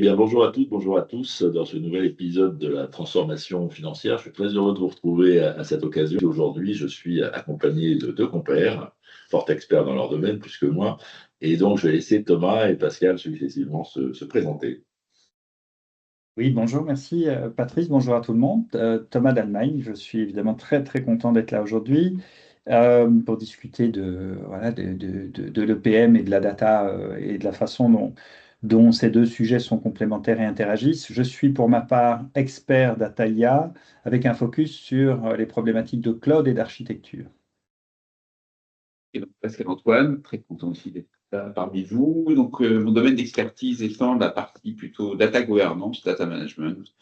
bien, bonjour à toutes, bonjour à tous dans ce nouvel épisode de la transformation financière. Je suis très heureux de vous retrouver à cette occasion. Aujourd'hui, je suis accompagné de deux compères, fort experts dans leur domaine, plus que moi. Et donc, je vais laisser Thomas et Pascal successivement se présenter. Oui, bonjour, merci Patrice, bonjour à tout le monde. Thomas d'Allemagne, je suis évidemment très très content d'être là aujourd'hui pour discuter de l'EPM et de la data et de la façon dont ces deux sujets sont complémentaires et interagissent. Je suis pour ma part expert data IA avec un focus sur les problématiques de cloud et d'architecture. Et donc, Pascal Antoine, très content aussi d'être là parmi vous. Donc, mon domaine d'expertise étant la partie plutôt data governance, data management,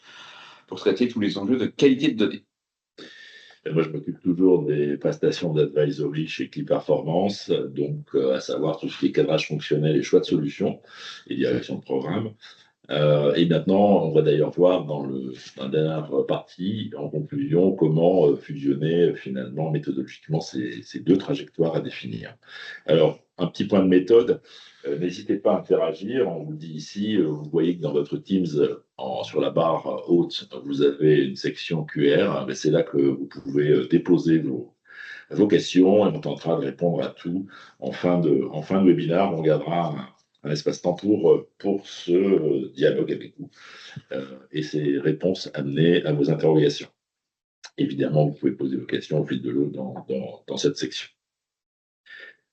pour traiter tous les enjeux de qualité de données. Et moi, je m'occupe toujours des prestations d'advisory chez Clip Performance, donc à savoir tout ce qui est cadrage fonctionnel et choix de solutions et direction de programme. Et maintenant, on va d'ailleurs voir dans la dernière partie, en conclusion, comment fusionner finalement méthodologiquement ces deux trajectoires à définir. Alors, un petit point de méthode, n'hésitez pas à interagir. On vous dit ici, vous voyez que dans votre Teams, sur la barre haute, vous avez une section QR. Mais c'est là que vous pouvez déposer vos questions et on tentera de répondre à tout en fin de webinaire. On gardera un espace-temps pour ce dialogue avec vous et ces réponses amenées à vos interrogations. Évidemment, vous pouvez poser vos questions au fil de l'eau dans cette section.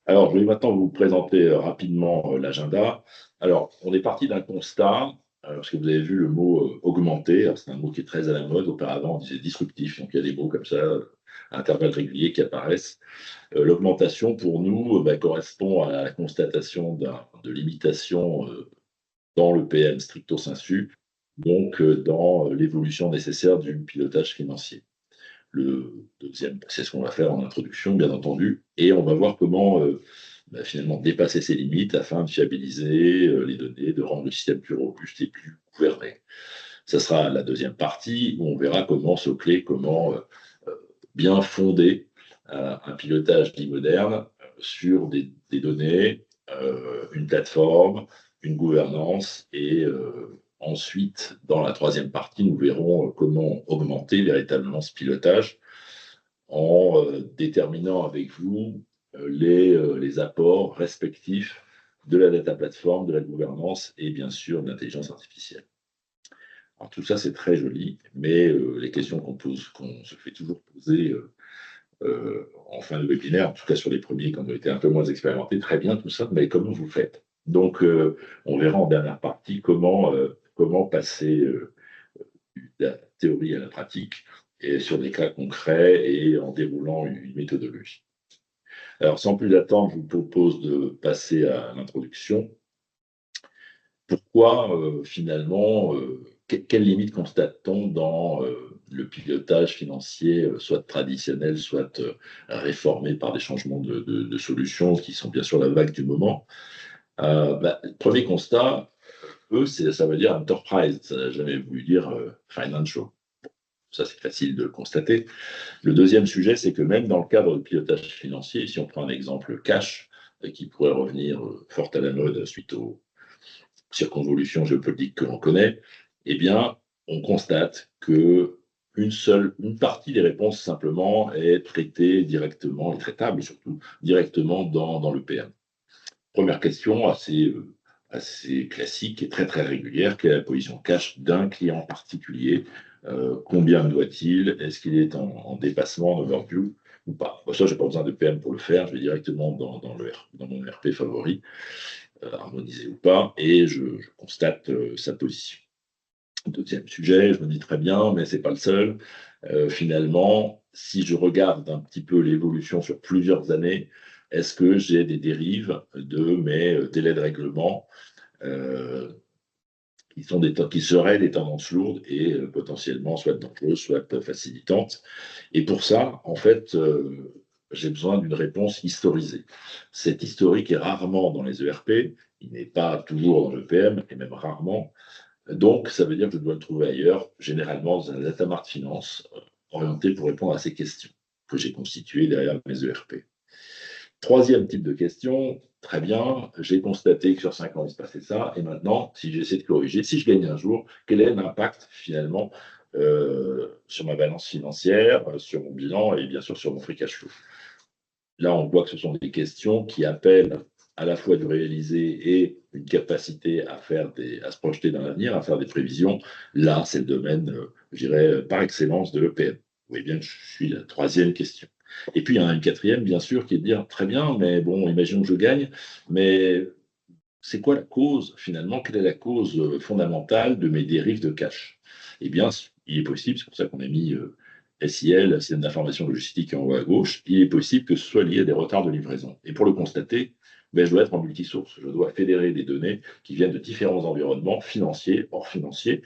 Alors, je vais maintenant vous présenter rapidement l'agenda. Alors, on est parti d'un constat, parce que vous avez vu le mot augmenter. C'est un mot qui est très à la mode. Auparavant, on disait disruptif. Donc, il y a des mots comme ça, à intervalles réguliers qui apparaissent. L'augmentation, pour nous, correspond à la constatation de limitation dans le PM stricto sensu, donc dans l'évolution nécessaire du pilotage financier. Le deuxième, c'est ce qu'on va faire en introduction, bien entendu, et on va voir comment finalement dépasser ces limites afin de fiabiliser les données, de rendre le système plus robuste et plus gouverné. Ce sera la deuxième partie où on verra comment socler, comment bien fonder un pilotage dit moderne sur des données, une plateforme, une gouvernance et ensuite, dans la troisième partie, nous verrons comment augmenter véritablement ce pilotage en déterminant avec vous les apports respectifs de la data platform, de la gouvernance et bien sûr de l'intelligence artificielle. Alors tout ça, c'est très joli, mais les questions qu'on se fait toujours poser en fin de webinaire, en tout cas sur les premiers, quand on était un peu moins expérimentés, très bien tout ça, mais comment vous faites? Donc, on verra en dernière partie comment passer de la théorie à la pratique et sur des cas concrets et en déroulant une méthodologie. Alors, sans plus attendre, je vous propose de passer à l'introduction. Pourquoi, finalement, quelles limites constate-t-on dans le pilotage financier, soit traditionnel, soit réformé par des changements de solutions qui sont bien sûr la vague du moment? Premier constat, ça veut dire enterprise, ça n'a jamais voulu dire financial. Ça, c'est facile de le constater. Le deuxième sujet, c'est que même dans le cadre de pilotage financier, si on prend un exemple cash, qui pourrait revenir fort à la mode suite aux circonvolutions géopolitiques que l'on connaît, eh bien, on constate que une partie des réponses simplement est traitée directement, et traitable surtout, directement dans le PM. Première question assez classique et très très régulière, quelle est la position cash d'un client particulier? Combien doit-il? Est-ce qu'il est en dépassement, en overview ou pas? Ça, je n'ai pas besoin de PM pour le faire, je vais directement dans mon RP favori, harmonisé ou pas, et je constate sa position. Deuxième sujet, je me dis très bien, mais ce n'est pas le seul. Finalement, si je regarde un petit peu l'évolution sur plusieurs années, est-ce que j'ai des dérives de mes délais de règlement qui seraient des tendances lourdes et potentiellement soit dangereuses, soit facilitantes? Et pour ça, en fait, j'ai besoin d'une réponse historisée. Cet historique est rarement dans les ERP, il n'est pas toujours dans le PM, et même rarement. Donc, ça veut dire que je dois le trouver ailleurs, généralement dans un data mart finance orienté pour répondre à ces questions que j'ai constituées derrière mes ERP. Troisième type de question, très bien, j'ai constaté que sur 5 ans, il se passait ça, et maintenant, si j'essaie de corriger, si je gagne un jour, quel est l'impact finalement sur ma balance financière, sur mon bilan et bien sûr sur mon free cash flow? Là, on voit que ce sont des questions qui appellent à la fois du réalisé et une capacité à se projeter dans l'avenir, à faire des prévisions. Là, c'est le domaine, je dirais, par excellence de l'EPM. Vous voyez bien que je suis la troisième question. Et puis, il y en a une quatrième, bien sûr, qui est de dire, très bien, mais bon, imaginons que je gagne, mais c'est quoi la cause, finalement, quelle est la cause fondamentale de mes dérives de cash? Eh bien, il est possible, c'est pour ça qu'on a mis SIL, système d'information logistique en haut à gauche, il est possible que ce soit lié à des retards de livraison. Et pour le constater, ben, je dois être en multisource. Je dois fédérer des données qui viennent de différents environnements financiers, hors financiers.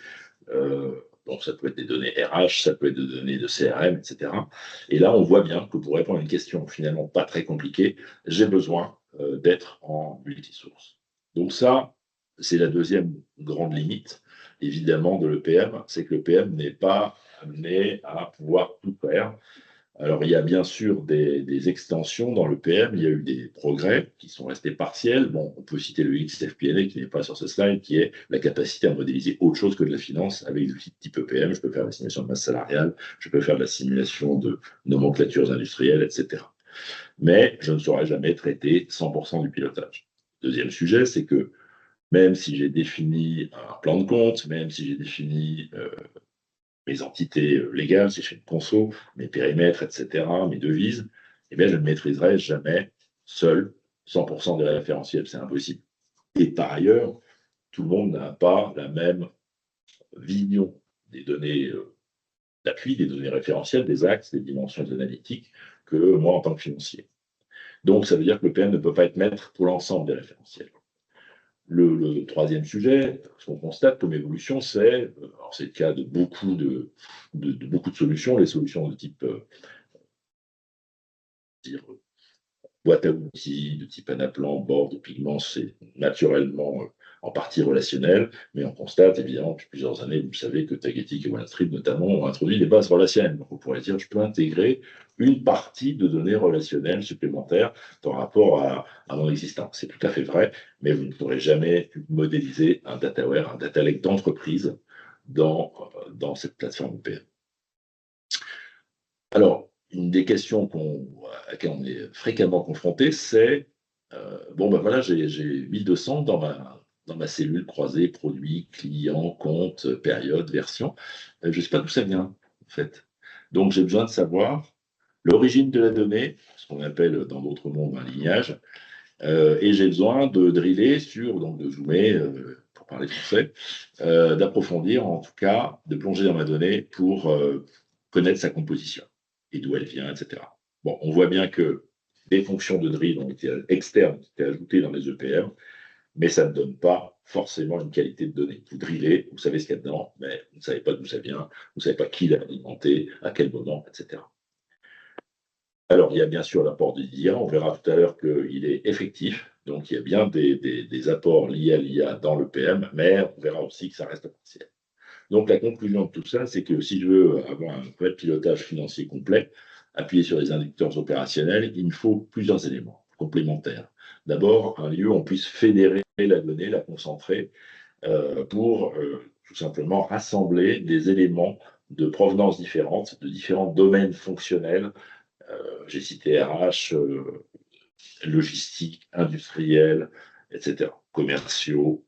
Donc, ça peut être des données RH, ça peut être des données de CRM, etc. Et là, on voit bien que pour répondre à une question finalement pas très compliquée, j'ai besoin d'être en multisource. Donc ça, c'est la deuxième grande limite, évidemment, de l'EPM, c'est que l'EPM n'est pas amené à pouvoir tout faire. Alors, il y a bien sûr des extensions dans l'EPM, il y a eu des progrès qui sont restés partiels. Bon, on peut citer le XFP&A qui n'est pas sur ce slide, qui est la capacité à modéliser autre chose que de la finance avec des outils de type EPM. Je peux faire la simulation de masse salariale, je peux faire de la simulation de nomenclatures industrielles, etc. Mais je ne saurais jamais traiter 100% du pilotage. Deuxième sujet, c'est que même si j'ai défini un plan de compte, même si j'ai défini mes entités légales, si je fais une conso, mes périmètres, etc., mes devises, eh bien, je ne maîtriserai jamais seul 100% des référentiels. C'est impossible. Et par ailleurs, tout le monde n'a pas la même vision des données d'appui, des données référentielles, des axes, des dimensions analytiques que moi en tant que financier. Donc, ça veut dire que le PM ne peut pas être maître pour l'ensemble des référentiels. Le troisième sujet, ce qu'on constate comme évolution, c'est le cas de beaucoup de solutions, les solutions de type boîte à outils, de type Anaplan, board, pigments, c'est naturellement en partie relationnel, mais on constate évidemment depuis plusieurs années, vous savez que Tagetik et OneStream notamment ont introduit des bases relationnelles. Donc on pourrait dire je peux intégrer une partie de données relationnelles supplémentaires par rapport à mon existant. C'est tout à fait vrai, mais vous ne pourrez jamais modéliser un dataware, un data lake d'entreprise dans cette plateforme EPM. Alors, une des questions à laquelle on est fréquemment confronté, c'est bon, ben voilà, j'ai 1200 dans ma cellule croisée, produit, client, compte, période, version. Je ne sais pas d'où ça vient, en fait. Donc, j'ai besoin de savoir l'origine de la donnée, ce qu'on appelle dans d'autres mondes un lignage, et j'ai besoin de driller donc de zoomer, pour parler français, d'approfondir, en tout cas, de plonger dans ma donnée pour connaître sa composition et d'où elle vient, etc. Bon, on voit bien que des fonctions de drill ont été externes, ont été ajoutées dans les EPM, mais ça ne donne pas forcément une qualité de données. Vous drillez, vous savez ce qu'il y a dedans, mais vous ne savez pas d'où ça vient, vous ne savez pas qui l'a alimenté, à quel moment, etc. Alors, il y a bien sûr l'apport de l'IA. On verra tout à l'heure qu'il est effectif. Donc, il y a bien des apports liés à l'IA dans le PM, mais on verra aussi que ça reste partiel. Donc, la conclusion de tout ça, c'est que si je veux avoir un vrai pilotage financier complet, appuyer sur les indicateurs opérationnels, il me faut plusieurs éléments complémentaires. D'abord, un lieu où on puisse fédérer la donnée, la concentrer, pour tout simplement rassembler des éléments de provenance différentes, de différents domaines fonctionnels. J'ai cité RH, logistique, industriel, etc., commerciaux.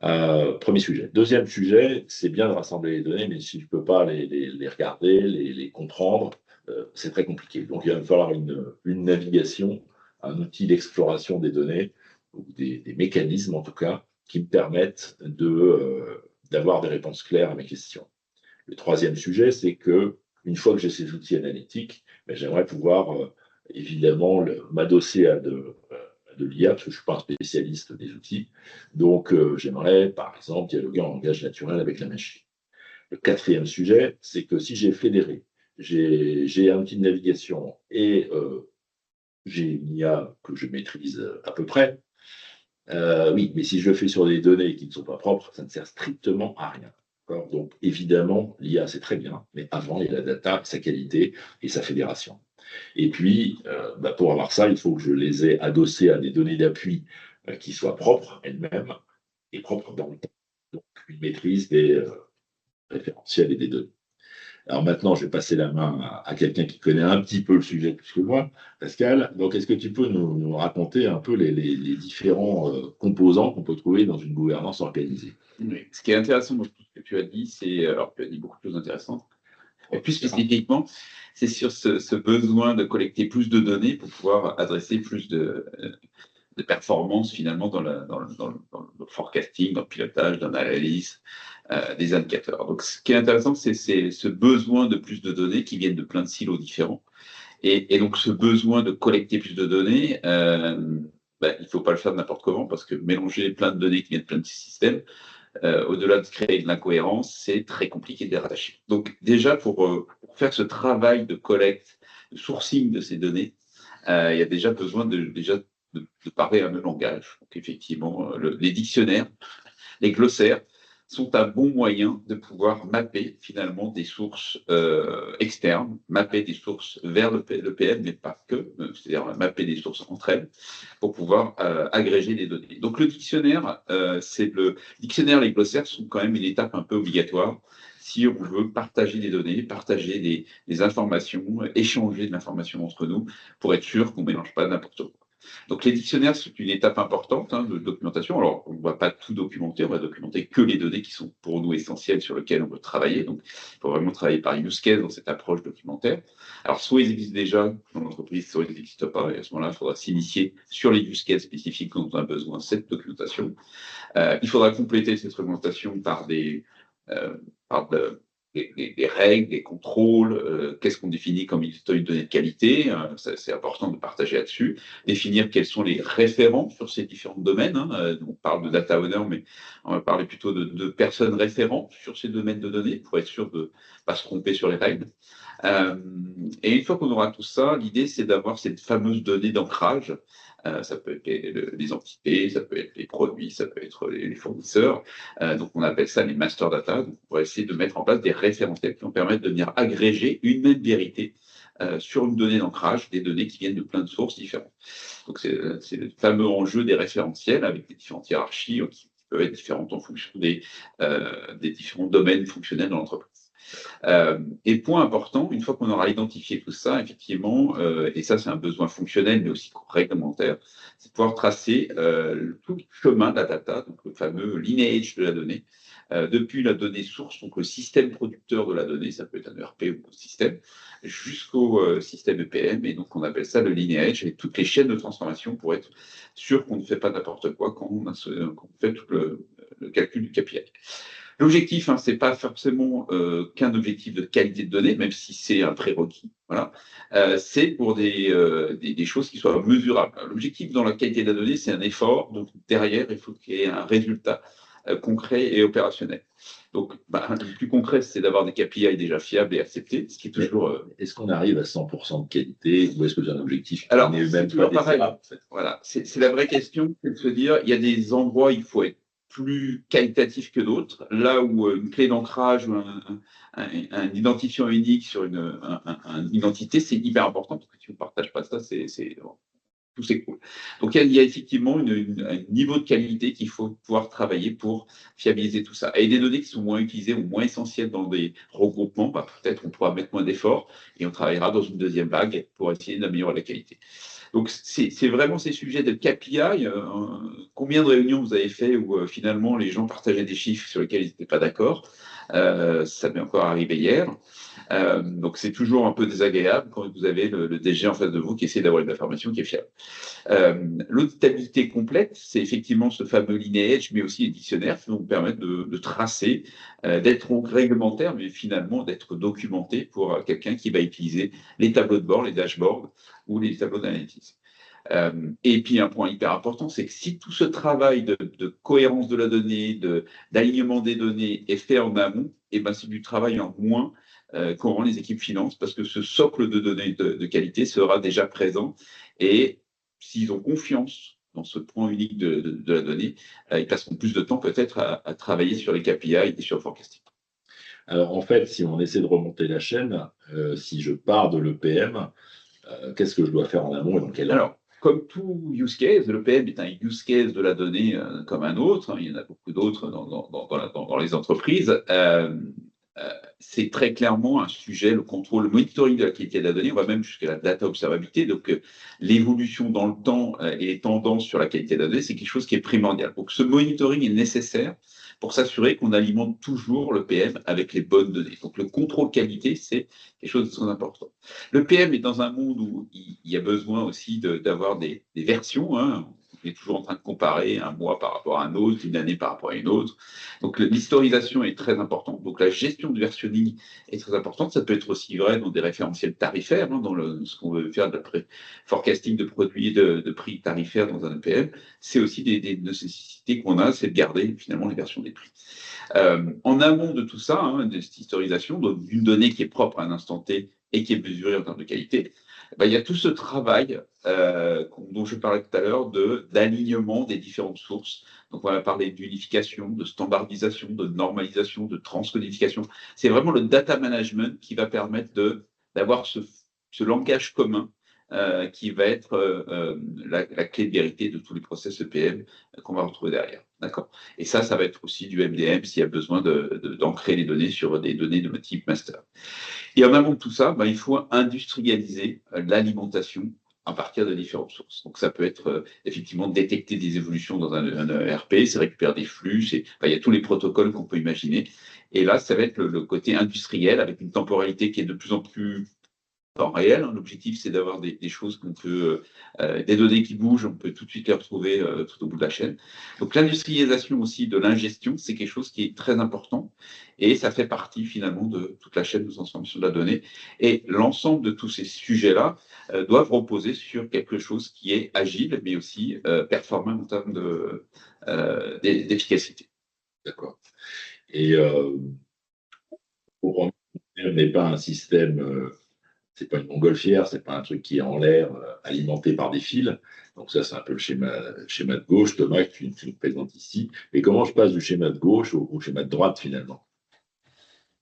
Premier sujet. Deuxième sujet, c'est bien de rassembler les données, mais si je ne peux pas les regarder, les comprendre, c'est très compliqué. Donc, il va me falloir une navigation, un outil d'exploration des données, ou des mécanismes en tout cas, qui me permettent d'avoir des réponses claires à mes questions. Le troisième sujet, c'est que une fois que j'ai ces outils analytiques, ben, j'aimerais pouvoir évidemment m'adosser à de l'IA, parce que je ne suis pas un spécialiste des outils. Donc, j'aimerais, par exemple, dialoguer en langage naturel avec la machine. Le quatrième sujet, c'est que si j'ai fédéré, j'ai un outil de navigation et j'ai une IA que je maîtrise à peu près, oui, mais si je le fais sur des données qui ne sont pas propres, ça ne sert strictement à rien. Donc, évidemment, l'IA, c'est très bien, mais avant, il y a la data, sa qualité et sa fédération. Et puis, pour avoir ça, il faut que je les ai adossés à des données d'appui qui soient propres elles-mêmes et propres dans le temps. Donc, une maîtrise des référentiels et des données. Alors maintenant, je vais passer la main à quelqu'un qui connaît un petit peu le sujet plus que moi, Pascal. Donc, est-ce que tu peux nous raconter un peu les différents composants qu'on peut trouver dans une gouvernance organisée? Oui. Ce qui est intéressant dans tout ce que tu as dit, alors tu as dit beaucoup de choses intéressantes, et plus spécifiquement, c'est sur ce besoin de collecter plus de données pour pouvoir adresser plus de performance finalement dans le forecasting, dans le pilotage, dans l'analyse des indicateurs. Donc, ce qui est intéressant, c'est ce besoin de plus de données qui viennent de plein de silos différents. Et donc, ce besoin de collecter plus de données, il ne faut pas le faire n'importe comment, parce que mélanger plein de données qui viennent de plein de systèmes, au-delà de créer de l'incohérence, c'est très compliqué de les rattacher. Donc, déjà, pour faire ce travail de collecte, de sourcing de ces données, il y a déjà besoin de parler un même langage. Donc, effectivement, les dictionnaires, les glossaires sont un bon moyen de pouvoir mapper finalement des sources externes, mapper des sources vers le PM, mais pas que, c'est-à-dire mapper des sources entre elles pour pouvoir agréger les données. Donc le dictionnaire, les glossaires sont quand même une étape un peu obligatoire si on veut partager des données, partager des informations, échanger de l'information entre nous pour être sûr qu'on ne mélange pas n'importe quoi. Donc les dictionnaires, c'est une étape importante de documentation. Alors, on ne va pas tout documenter, on va documenter que les données qui sont pour nous essentielles sur lesquelles on veut travailler. Donc, il faut vraiment travailler par use case dans cette approche documentaire. Alors, soit ils existent déjà dans l'entreprise, soit ils n'existent pas. Et à ce moment-là, il faudra s'initier sur les use cases spécifiques dont on a besoin, cette documentation. Il faudra compléter cette documentation par des règles, des contrôles, qu'est-ce qu'on définit comme une donnée de qualité, c'est important de partager là-dessus, définir quels sont les référents sur ces différents domaines, on parle de data owner, mais on va parler plutôt de personnes référentes sur ces domaines de données, pour être sûr de ne pas se tromper sur les règles. Et une fois qu'on aura tout ça, l'idée c'est d'avoir cette fameuse donnée d'ancrage. Ça peut être les entités, ça peut être les produits, ça peut être les fournisseurs. Donc on appelle ça les master data. Donc on va essayer de mettre en place des référentiels qui vont permettre de venir agréger une même vérité sur une donnée d'ancrage, des données qui viennent de plein de sources différentes. Donc c'est le fameux enjeu des référentiels avec des différentes hiérarchies qui peuvent être différentes en fonction des différents domaines fonctionnels dans l'entreprise. Et point important, une fois qu'on aura identifié tout ça, effectivement, et ça c'est un besoin fonctionnel mais aussi réglementaire, c'est de pouvoir tracer tout le chemin de la data, donc le fameux lineage de la donnée, depuis la donnée source, donc le système producteur de la donnée, ça peut être un ERP ou un système, jusqu'au système EPM, et donc on appelle ça le lineage, et toutes les chaînes de transformation pour être sûr qu'on ne fait pas n'importe quoi quand on fait tout le calcul du KPI. L'objectif, ce n'est pas forcément qu'un objectif de qualité de données, même si c'est un prérequis. Voilà. C'est pour des choses qui soient mesurables. L'objectif dans la qualité de la donnée, c'est un effort. Donc derrière, il faut qu'il y ait un résultat concret et opérationnel. Donc, le plus concret, c'est d'avoir des KPI déjà fiables et acceptés, ce qui est toujours. Est-ce qu'on arrive à 100% de qualité ou est-ce que c'est un objectif qui Alors, n'est même pas pareil. en fait. Voilà, c'est la vraie question, c'est de se dire, il y a des endroits où il faut être plus qualitatif que d'autres, là où une clé d'ancrage ou un identifiant unique sur une identité, c'est hyper important, parce que si on ne partage pas ça, tout s'écroule. Donc il y a effectivement un niveau de qualité qu'il faut pouvoir travailler pour fiabiliser tout ça. Et des données qui sont moins utilisées ou moins essentielles dans des regroupements, peut-être on pourra mettre moins d'efforts et on travaillera dans une deuxième vague pour essayer d'améliorer la qualité. Donc, c'est vraiment ces sujets de KPI. Combien de réunions vous avez fait où finalement les gens partageaient des chiffres sur lesquels ils n'étaient pas d'accord? Ça m'est encore arrivé hier. Donc, c'est toujours un peu désagréable quand vous avez le DG en face de vous qui essaie d'avoir une information qui est fiable. L'auditabilité complète, c'est effectivement ce fameux lineage, mais aussi les dictionnaires qui vont vous permettre de tracer, d'être réglementaire, mais finalement d'être documenté pour quelqu'un qui va utiliser les tableaux de bord, les dashboards ou les tableaux d'analyse. Et puis un point hyper important, c'est que si tout ce travail de cohérence de la donnée, d'alignement des données est fait en amont, et c'est du travail en moins qu'auront les équipes finances, parce que ce socle de données de qualité sera déjà présent. Et s'ils ont confiance dans ce point unique de la donnée, ils passeront plus de temps peut-être à travailler sur les KPI et sur le forecasting. Alors en fait, si on essaie de remonter la chaîne, si je pars de l'EPM, qu'est-ce que je dois faire en amont et dans quel ordre? Alors, comme tout use case, le PM est un use case de la donnée comme un autre. Il y en a beaucoup d'autres dans les entreprises. C'est très clairement un sujet, le contrôle, le monitoring de la qualité de la donnée. On va même jusqu'à la data observabilité. Donc, l'évolution dans le temps et les tendances sur la qualité de la donnée, c'est quelque chose qui est primordial. Donc, ce monitoring est nécessaire pour s'assurer qu'on alimente toujours le PM avec les bonnes données. Donc, le contrôle qualité, c'est quelque chose de très important. Le PM est dans un monde où il y a besoin aussi d'avoir des versions. Hein. On est toujours en train de comparer un mois par rapport à un autre, une année par rapport à une autre. Donc l'historisation est très importante. Donc la gestion de versionning est très importante. Ça peut être aussi vrai dans des référentiels tarifaires, hein, ce qu'on veut faire de forecasting de produits et de prix tarifaires dans un EPM. C'est aussi des nécessités qu'on a, c'est de garder finalement les versions des prix. En amont de tout ça, hein, de cette historisation, d'une donnée qui est propre à un instant T et qui est mesurée en termes de qualité, ben, il y a tout ce travail dont je parlais tout à l'heure d'alignement des différentes sources. Donc, on va parler d'unification, de standardisation, de normalisation, de transcodification. C'est vraiment le data management qui va permettre d'avoir ce langage commun qui va être la clé de vérité de tous les process EPM qu'on va retrouver derrière. D'accord. Et ça va être aussi du MDM s'il y a besoin d'ancrer les données sur des données de type master. Et en amont de tout ça, il faut industrialiser l'alimentation à partir de différentes sources. Donc ça peut être effectivement détecter des évolutions dans un ERP, c'est récupérer des flux, il y a tous les protocoles qu'on peut imaginer. Et là, ça va être le côté industriel avec une temporalité qui est de plus en plus temps réel. L'objectif, c'est d'avoir des choses qu'on peut, des données qui bougent, on peut tout de suite les retrouver tout au bout de la chaîne. Donc l'industrialisation aussi de l'ingestion, c'est quelque chose qui est très important et ça fait partie finalement de toute la chaîne de transformation de la donnée. Et l'ensemble de tous ces sujets-là doivent reposer sur quelque chose qui est agile, mais aussi performant en termes d'efficacité. D'accord. Et pour n'est pas un système, c'est pas une montgolfière, c'est pas un truc qui est en l'air alimenté par des fils. Donc ça, c'est un peu le schéma de gauche, Thomas, que tu nous présentes ici. Et comment je passe du schéma de gauche au schéma de droite finalement?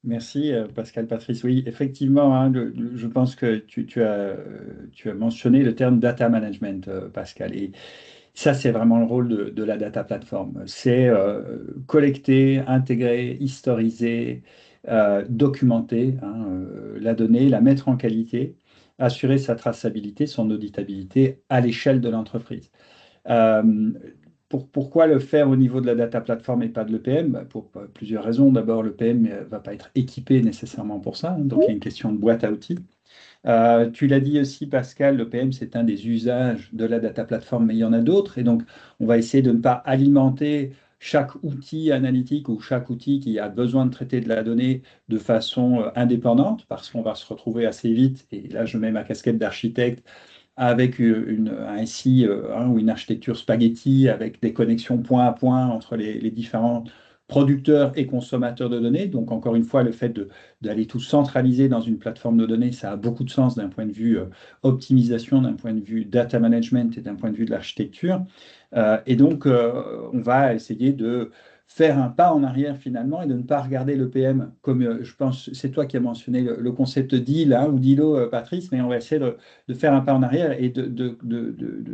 Merci Pascal Patrice. Oui, effectivement, hein, je pense que tu as mentionné le terme data management, Pascal. Et ça, c'est vraiment le rôle de la data platform. C'est collecter, intégrer, historiser, documenter hein, la donnée, la mettre en qualité, assurer sa traçabilité, son auditabilité à l'échelle de l'entreprise. Euh, Pourquoi le faire au niveau de la data platform et pas de l'EPM? Pour plusieurs raisons. D'abord, l'EPM ne va pas être équipé nécessairement pour ça, hein, donc il y a une question de boîte à outils. Tu l'as dit aussi, Pascal, l'EPM, c'est un des usages de la data platform, mais il y en a d'autres. Et donc, on va essayer de ne pas alimenter chaque outil analytique ou chaque outil qui a besoin de traiter de la donnée de façon indépendante, parce qu'on va se retrouver assez vite, et là, je mets ma casquette d'architecte, avec un SI ou une architecture spaghetti avec des connexions point à point entre les différents producteurs et consommateurs de données. Donc, encore une fois, le fait d'aller tout centraliser dans une plateforme de données, ça a beaucoup de sens d'un point de vue optimisation, d'un point de vue data management et d'un point de vue de l'architecture. Et donc, on va essayer de faire un pas en arrière finalement et de ne pas regarder le PM comme, je pense, c'est toi qui as mentionné le concept d'île hein, ou d'îlot, Patrice, mais on va essayer de faire un pas en arrière et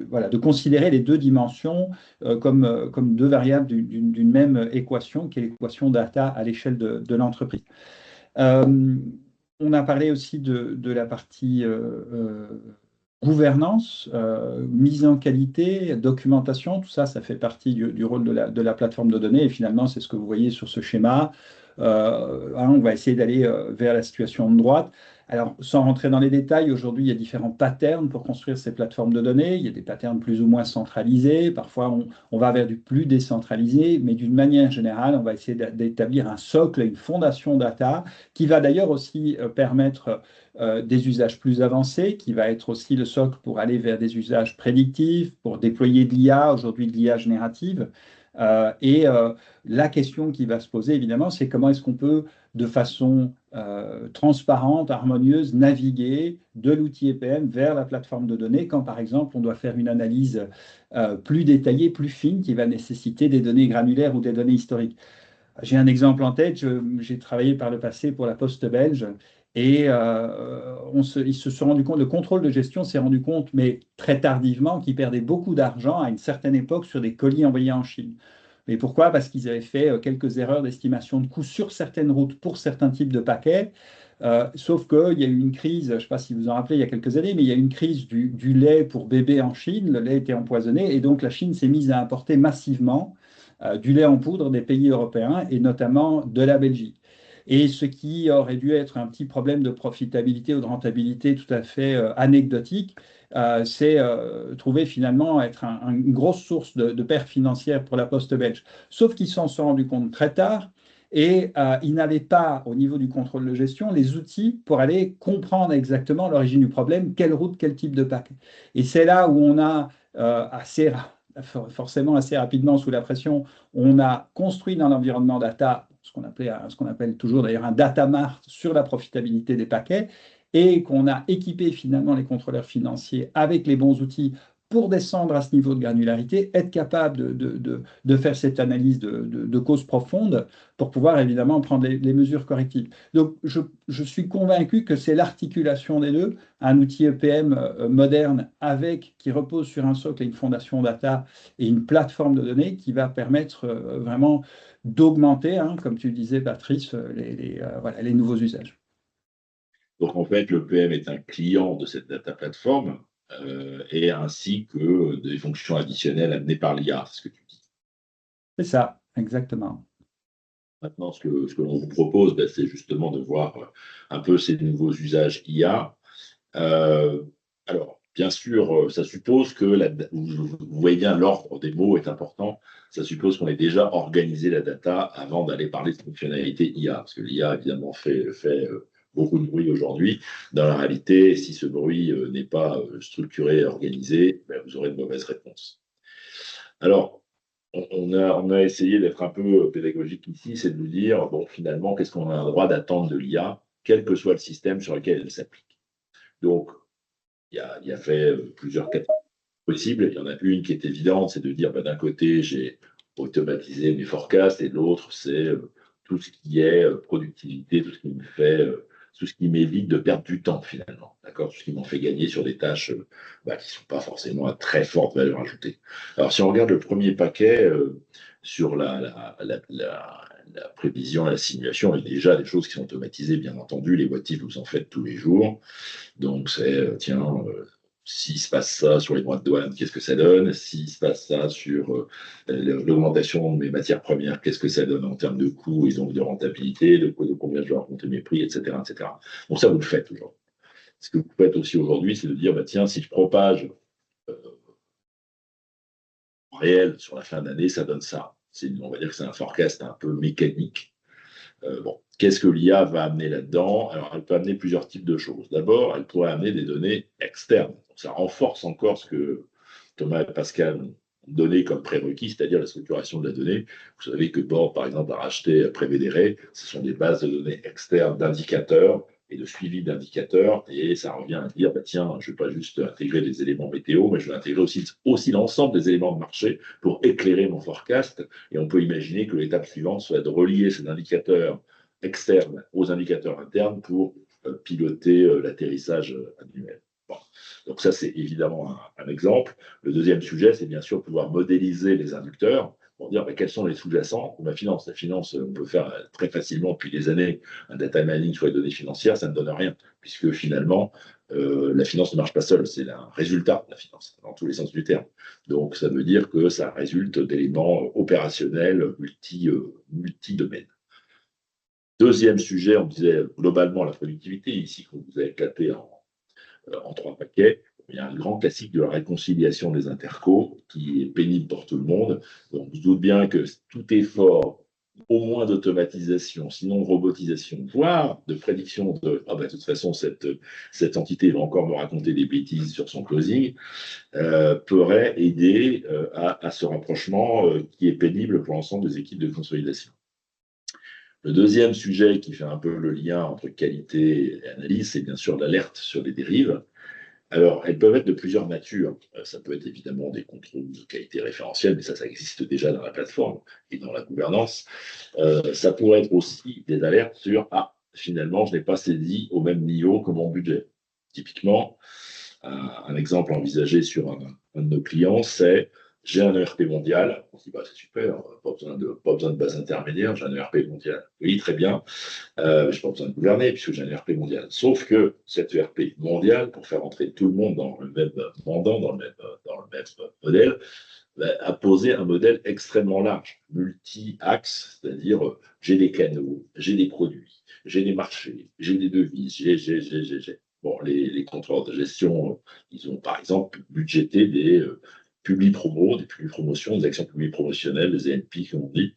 voilà, de considérer les deux dimensions comme deux variables d'une même équation, qui est l'équation data à l'échelle de l'entreprise. On a parlé aussi de la partie gouvernance, mise en qualité, documentation, tout ça, ça fait partie du rôle de la plateforme de données. Et finalement, c'est ce que vous voyez sur ce schéma. On va essayer d'aller vers la situation de droite. Alors, sans rentrer dans les détails, aujourd'hui, il y a différents patterns pour construire ces plateformes de données. Il y a des patterns plus ou moins centralisés. Parfois, on va vers du plus décentralisé, mais d'une manière générale, on va essayer d'établir un socle, une fondation data, qui va d'ailleurs aussi permettre des usages plus avancés, qui va être aussi le socle pour aller vers des usages prédictifs, pour déployer de l'IA, aujourd'hui de l'IA générative. La question qui va se poser, évidemment, c'est comment est-ce qu'on peut, de façon transparente, harmonieuse, naviguer de l'outil EPM vers la plateforme de données quand, par exemple, on doit faire une analyse plus détaillée, plus fine, qui va nécessiter des données granulaires ou des données historiques. J'ai un exemple en tête, j'ai travaillé par le passé pour la Poste belge et ils se sont rendus compte, le contrôle de gestion s'est rendu compte, mais très tardivement, qu'ils perdaient beaucoup d'argent à une certaine époque sur des colis envoyés en Chine. Mais pourquoi? Parce qu'ils avaient fait quelques erreurs d'estimation de coûts sur certaines routes pour certains types de paquets. Sauf qu'il y a eu une crise, je ne sais pas si vous en rappelez, il y a quelques années, mais il y a eu une crise du lait pour bébé en Chine. Le lait était empoisonné et donc la Chine s'est mise à importer massivement du lait en poudre des pays européens et notamment de la Belgique. Et ce qui aurait dû être un petit problème de profitabilité ou de rentabilité tout à fait anecdotique, c'est trouvé finalement être une grosse source de pertes financières pour la Poste belge. Sauf qu'ils s'en sont rendus compte très tard et ils n'avaient pas, au niveau du contrôle de gestion, les outils pour aller comprendre exactement l'origine du problème, quelle route, quel type de paquet. Et c'est là où on a forcément assez rapidement sous la pression, on a construit dans l'environnement data ce qu'on appelle toujours d'ailleurs un data mart sur la profitabilité des paquets et qu'on a équipé finalement les contrôleurs financiers avec les bons outils pour descendre à ce niveau de granularité, être capable de faire cette analyse de causes profondes pour pouvoir évidemment prendre les mesures correctives. Donc je suis convaincu que c'est l'articulation des deux, un outil EPM moderne qui repose sur un socle et une fondation data et une plateforme de données qui va permettre vraiment d'augmenter, hein, comme tu le disais, Patrice, voilà, les nouveaux usages. Donc en fait, le PM est un client de cette data platform et ainsi que des fonctions additionnelles amenées par l'IA, c'est ce que tu dis. C'est ça, exactement. Maintenant, ce que l'on vous propose, ben, c'est justement de voir un peu ces nouveaux usages IA. Alors, bien sûr, ça suppose que, vous voyez bien, l'ordre des mots est important. Ça suppose qu'on ait déjà organisé la data avant d'aller parler de fonctionnalité IA, parce que l'IA, évidemment, fait beaucoup de bruit aujourd'hui. Dans la réalité, si ce bruit n'est pas structuré et organisé, ben, vous aurez de mauvaises réponses. Alors, on a essayé d'être un peu pédagogique ici, c'est de nous dire, bon, finalement, qu'est-ce qu'on a le droit d'attendre de l'IA, quel que soit le système sur lequel elle s'applique. Donc, il y a fait plusieurs catégories possibles. Il y en a une qui est évidente, c'est de dire, ben, d'un côté, j'ai automatisé mes forecasts, et de l'autre, c'est tout ce qui est productivité, tout ce qui me fait, tout ce qui m'évite de perdre du temps finalement, d'accord, tout ce qui m'en fait gagner sur des tâches qui ne sont pas forcément à très forte valeur ajoutée. Alors, si on regarde le premier paquet sur la prévision et la simulation, il y a déjà des choses qui sont automatisées, bien entendu. Les what if, vous en faites tous les jours. Donc, c'est, tiens, s'il se passe ça sur les droits de douane, qu'est-ce que ça donne? S'il se passe ça sur l'augmentation de mes matières premières, qu'est-ce que ça donne en termes de coûts et donc de rentabilité, de combien je dois remonter mes prix, etc., etc. Donc, ça, vous le faites aujourd'hui. Ce que vous faites aussi aujourd'hui, c'est de dire, bah, tiens, si je propage réel sur la fin d'année, ça donne ça. On va dire que c'est un forecast un peu mécanique. Bon, qu'est-ce que l'IA va amener là-dedans? Alors, elle peut amener plusieurs types de choses. D'abord, elle pourrait amener des données externes. Donc, ça renforce encore ce que Thomas et Pascal ont donné comme prérequis, c'est-à-dire la structuration de la donnée. Vous savez que Bord, par exemple, a racheté Prévédéré. Ce sont des bases de données externes d'indicateurs et de suivi d'indicateurs. Et ça revient à dire, bah, tiens, je ne vais pas juste intégrer des éléments météo, mais je vais intégrer aussi l'ensemble des éléments de marché pour éclairer mon forecast. Et on peut imaginer que l'étape suivante soit de relier ces indicateurs externes aux indicateurs internes pour piloter l'atterrissage annuel. Bon. Donc ça, c'est évidemment un exemple. Le deuxième sujet, c'est bien sûr pouvoir modéliser les inducteurs pour dire quels sont les sous-jacents de ma finance. La finance, on peut faire très facilement depuis des années un data mining sur les données financières, ça ne donne rien, puisque finalement, la finance ne marche pas seule, c'est un résultat de la finance, dans tous les sens du terme. Donc ça veut dire que ça résulte d'éléments opérationnels multi-domaines. Deuxième sujet, on disait globalement la productivité, ici qu'on vous a éclaté en trois paquets. Il y a un grand classique de la réconciliation des intercos qui est pénible pour tout le monde. Donc, on se doute bien que tout effort, au moins d'automatisation, sinon de robotisation, voire de prédiction de de toute façon, cette entité va encore me raconter des bêtises sur son closing, pourrait aider à ce rapprochement qui est pénible pour l'ensemble des équipes de consolidation. Le deuxième sujet qui fait un peu le lien entre qualité et analyse, c'est bien sûr l'alerte sur les dérives. Alors, elles peuvent être de plusieurs natures. Ça peut être évidemment des contrôles de qualité référentielle, mais ça existe déjà dans la plateforme et dans la gouvernance. Ça pourrait être aussi des alertes sur finalement, je n'ai pas saisi au même niveau que mon budget. Typiquement, un exemple envisagé sur un de nos clients, c'est j'ai un ERP mondial. On se dit, bah, c'est super, pas besoin de base intermédiaire, j'ai un ERP mondial. Oui, très bien. Je n'ai pas besoin de gouverner puisque j'ai un ERP mondial. Sauf que cet ERP mondial, pour faire entrer tout le monde dans le même mandant, dans le même modèle, a posé un modèle extrêmement large, multi-axe, c'est-à-dire j'ai des canaux, j'ai des produits, j'ai des marchés, j'ai des devises, j'ai. Bon, les contrôleurs de gestion, ils ont par exemple budgété des publi-promos, des publi-promotions, des actions publi-promotionnelles, des ANP, comme on dit,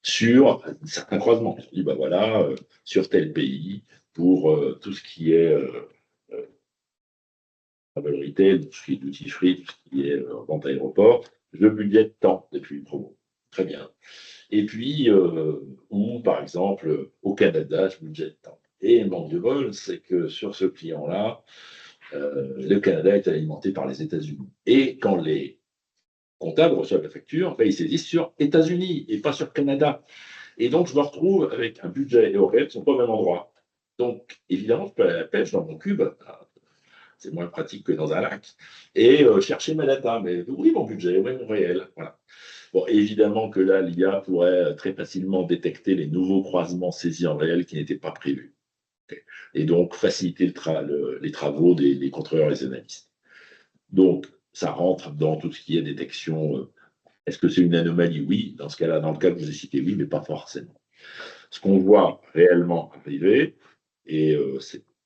sur certains croisements. Ils ont dit, bah voilà, sur tel pays, pour tout ce qui est travel retail, tout ce qui est duty free, tout ce qui est vente aéroport, je budgète tant depuis une promo. Très bien. Et puis, ou par exemple, au Canada, je budgète tant. Et manque de bol, c'est que sur ce client-là, le Canada est alimenté par les États-Unis. Et quand les comptables reçoivent la facture, ben, ils saisissent sur États-Unis et pas sur Canada. Et donc, je me retrouve avec un budget et horaire qui ne sont pas au même endroit. Donc, évidemment, je peux aller à la pêche dans mon cube, c'est moins pratique que dans un lac, et chercher ma data. Mais oui, mon budget, oui, mon réel. Voilà. Bon, évidemment que là, l'IA pourrait très facilement détecter les nouveaux croisements saisis en réel qui n'étaient pas prévus. Okay. Et donc, faciliter les travaux des contrôleurs et des analystes. Donc, ça rentre dans tout ce qui est détection. Est-ce que c'est une anomalie? Oui. Dans ce cas-là, dans le cas que je vous ai cité, oui, mais pas forcément. Ce qu'on voit réellement arriver, et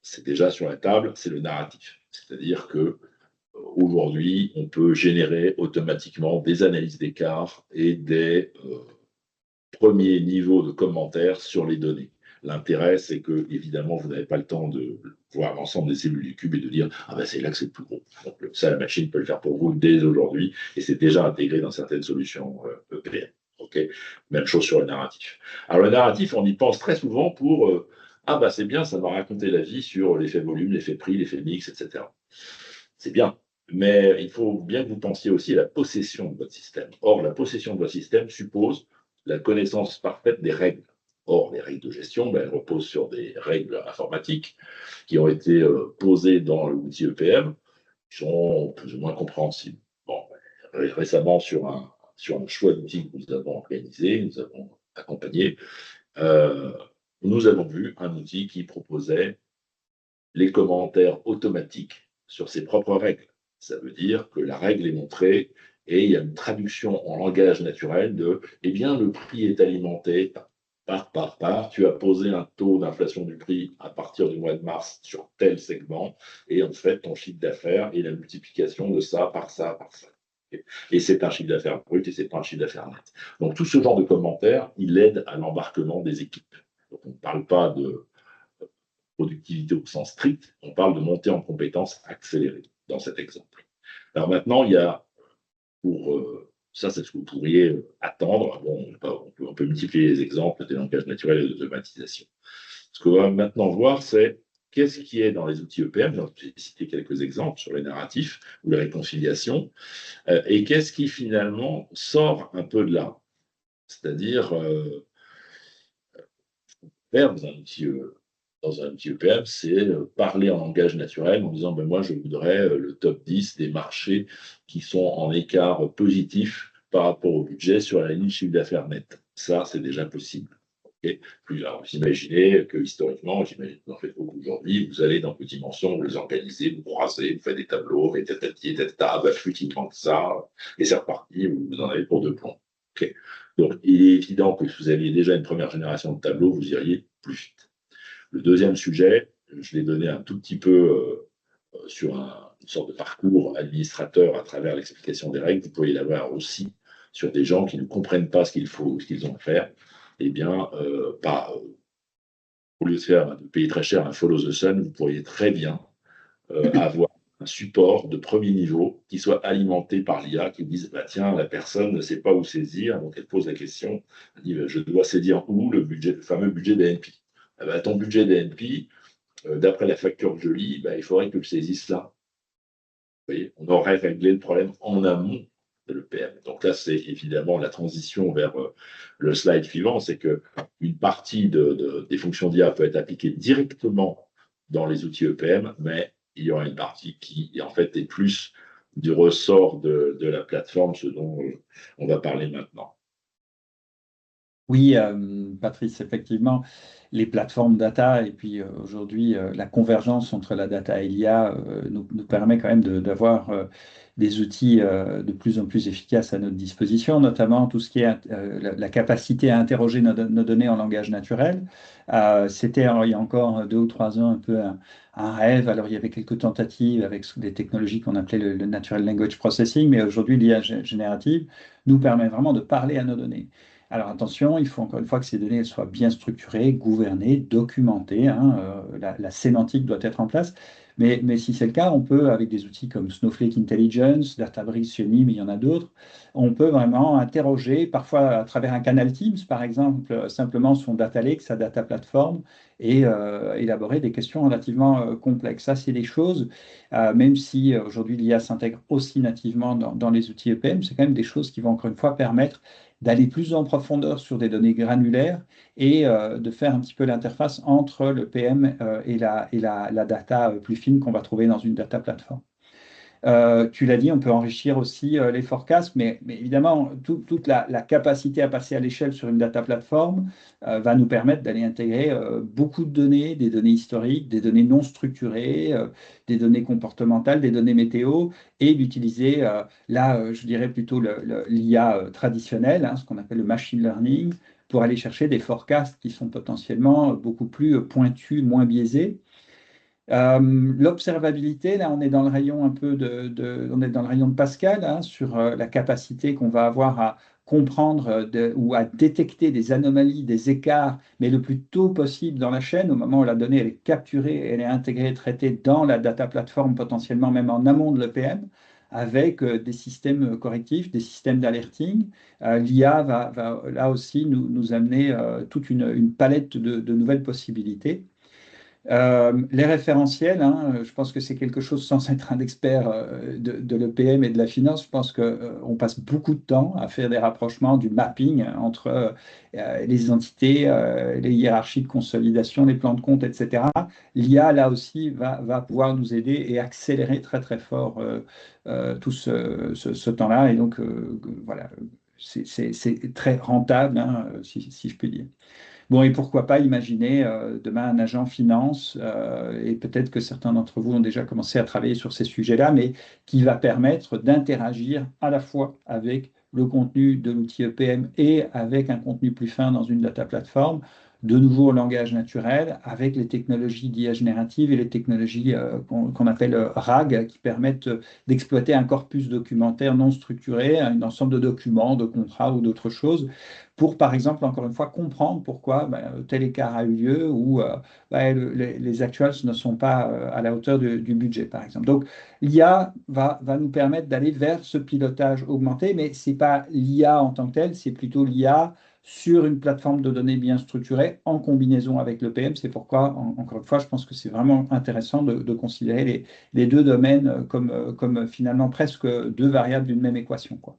c'est déjà sur la table, c'est le narratif. C'est-à-dire que aujourd'hui, on peut générer automatiquement des analyses d'écart et des premiers niveaux de commentaires sur les données. L'intérêt, c'est que, évidemment, vous n'avez pas le temps de voir l'ensemble des cellules du cube et de dire ah ben c'est là que c'est le plus gros. Donc, ça, la machine peut le faire pour vous dès aujourd'hui et c'est déjà intégré dans certaines solutions EPM. Okay. Même chose sur le narratif. Alors, le narratif, on y pense très souvent pour ah ben c'est bien, ça m'a raconté la vie sur l'effet volume, l'effet prix, l'effet mix, etc. C'est bien. Mais il faut bien que vous pensiez aussi à la possession de votre système. Or, la possession de votre système suppose la connaissance parfaite des règles. Or, les règles de gestion, ben, elles reposent sur des règles informatiques qui ont été posées dans l'outil EPM, qui sont plus ou moins compréhensibles. Bon, récemment, sur un choix d'outils que nous avons organisé, nous avons accompagné, nous avons vu un outil qui proposait les commentaires automatiques sur ses propres règles. Ça veut dire que la règle est montrée et il y a une traduction en langage naturel de eh bien, le prix est alimenté par, tu as posé un taux d'inflation du prix à partir du mois de mars sur tel segment, et en fait, ton chiffre d'affaires est la multiplication de ça par ça par ça. Et c'est un chiffre d'affaires brut et c'est pas un chiffre d'affaires net. Donc, tout ce genre de commentaires, il aide à l'embarquement des équipes. Donc, on ne parle pas de productivité au sens strict, on parle de montée en compétences accélérée dans cet exemple. Alors maintenant, il y a pour ça, c'est ce que vous pourriez attendre. Bon, on peut multiplier les exemples des langages naturels et de l'automatisation. Ce qu'on va maintenant voir, c'est qu'est-ce qui est dans les outils EPM. J'ai cité quelques exemples sur les narratifs ou les réconciliations, et qu'est-ce qui finalement sort un peu de là. C'est-à-dire, faire dans un outil EPM, c'est parler en langage naturel en disant ben moi, je voudrais le top 10 des marchés qui sont en écart positif par rapport au budget sur la ligne chiffre d'affaires net. Ça, c'est déjà possible. Okay. Alors, vous imaginez que historiquement, j'imagine que vous en faites beaucoup aujourd'hui, vous allez dans vos dimensions, vous les organisez, vous croisez, vous faites des tableaux, mais flûte, il manque ça, et c'est reparti, vous en avez pour 2 plombs. Okay. Donc, il est évident que si vous aviez déjà une première génération de tableaux, vous iriez plus vite. Le deuxième sujet, je l'ai donné un tout petit peu sur une sorte de parcours administrateur à travers l'explication des règles. Vous pouvez l'avoir aussi sur des gens qui ne comprennent pas ce qu'il faut ou ce qu'ils ont à faire. Eh bien, au lieu de payer très cher un follow the sun, vous pourriez très bien avoir un support de premier niveau qui soit alimenté par l'IA, qui dise bah, tiens, la personne ne sait pas où saisir, donc elle pose la question, elle dit je dois saisir où le fameux budget d'ANP. Eh ben, ton budget d'ANP, d'après la facture que je lis, ben, il faudrait que tu le saisisses là. voyez, on aurait réglé le problème en amont de l'EPM. Donc là, c'est évidemment la transition vers le slide suivant, c'est qu'une partie des fonctions d'IA peut être appliquée directement dans les outils EPM, mais il y aura une partie qui, en fait, est plus du ressort de la plateforme, ce dont on va parler maintenant. Oui, Patrice, effectivement, les plateformes data et puis aujourd'hui la convergence entre la data et l'IA nous permet quand même d'avoir des outils de plus en plus efficaces à notre disposition, notamment tout ce qui est la capacité à interroger nos données en langage naturel. C'était il y a encore 2 ou 3 ans un peu un rêve. Alors il y avait quelques tentatives avec des technologies qu'on appelait le Natural Language Processing, mais aujourd'hui l'IA générative nous permet vraiment de parler à nos données. Alors attention, il faut encore une fois que ces données soient bien structurées, gouvernées, documentées, hein, la sémantique doit être en place. Mais si c'est le cas, on peut, avec des outils comme Snowflake Intelligence, Databricks, Uni, mais il y en a d'autres, on peut vraiment interroger, parfois à travers un canal Teams, par exemple, simplement son data lake, sa data platform, et élaborer des questions relativement complexes. Ça, c'est des choses, même si aujourd'hui l'IA s'intègre aussi nativement dans les outils EPM, c'est quand même des choses qui vont encore une fois permettre d'aller plus en profondeur sur des données granulaires et de faire un petit peu l'interface entre le PM et la data plus fine qu'on va trouver dans une data platform. Tu l'as dit, on peut enrichir aussi les forecasts, mais évidemment, toute la capacité à passer à l'échelle sur une data platform va nous permettre d'aller intégrer beaucoup de données, des données historiques, des données non structurées, des données comportementales, des données météo, et d'utiliser là, je dirais plutôt l'IA traditionnelle, hein, ce qu'on appelle le machine learning, pour aller chercher des forecasts qui sont potentiellement beaucoup plus pointus, moins biaisés. L'observabilité, là, on est dans le rayon un peu on est dans le rayon de Pascal, hein, sur la capacité qu'on va avoir à comprendre ou à détecter des anomalies, des écarts, mais le plus tôt possible dans la chaîne, au moment où la donnée elle est capturée, elle est intégrée, traitée dans la data platform, potentiellement même en amont de l'EPM, avec des systèmes correctifs, des systèmes d'alerting. L'IA va là aussi nous amener toute une palette de nouvelles possibilités. Les référentiels, hein, je pense que c'est quelque chose sans être un expert de l'EPM et de la finance. Je pense qu'on passe beaucoup de temps à faire des rapprochements, du mapping entre les entités, les hiérarchies de consolidation, les plans de compte, etc. L'IA, là aussi, va pouvoir nous aider et accélérer très, très fort tout ce temps-là. Et donc, voilà, c'est très rentable, hein, si je puis dire. Bon, et pourquoi pas imaginer demain un agent finance, et peut-être que certains d'entre vous ont déjà commencé à travailler sur ces sujets-là, mais qui va permettre d'interagir à la fois avec le contenu de l'outil EPM et avec un contenu plus fin dans une data platform, de nouveau au langage naturel, avec les technologies d'IA générative et les technologies qu'on appelle RAG, qui permettent d'exploiter un corpus documentaire non structuré, un ensemble de documents, de contrats ou d'autres choses, pour, par exemple, encore une fois, comprendre pourquoi tel écart a eu lieu ou les actuals ne sont pas à la hauteur du budget, par exemple. Donc, l'IA va nous permettre d'aller vers ce pilotage augmenté, mais ce n'est pas l'IA en tant que tel, c'est plutôt l'IA sur une plateforme de données bien structurée en combinaison avec l'EPM. C'est pourquoi, encore une fois, je pense que c'est vraiment intéressant de considérer les deux domaines comme finalement presque deux variables d'une même équation, quoi.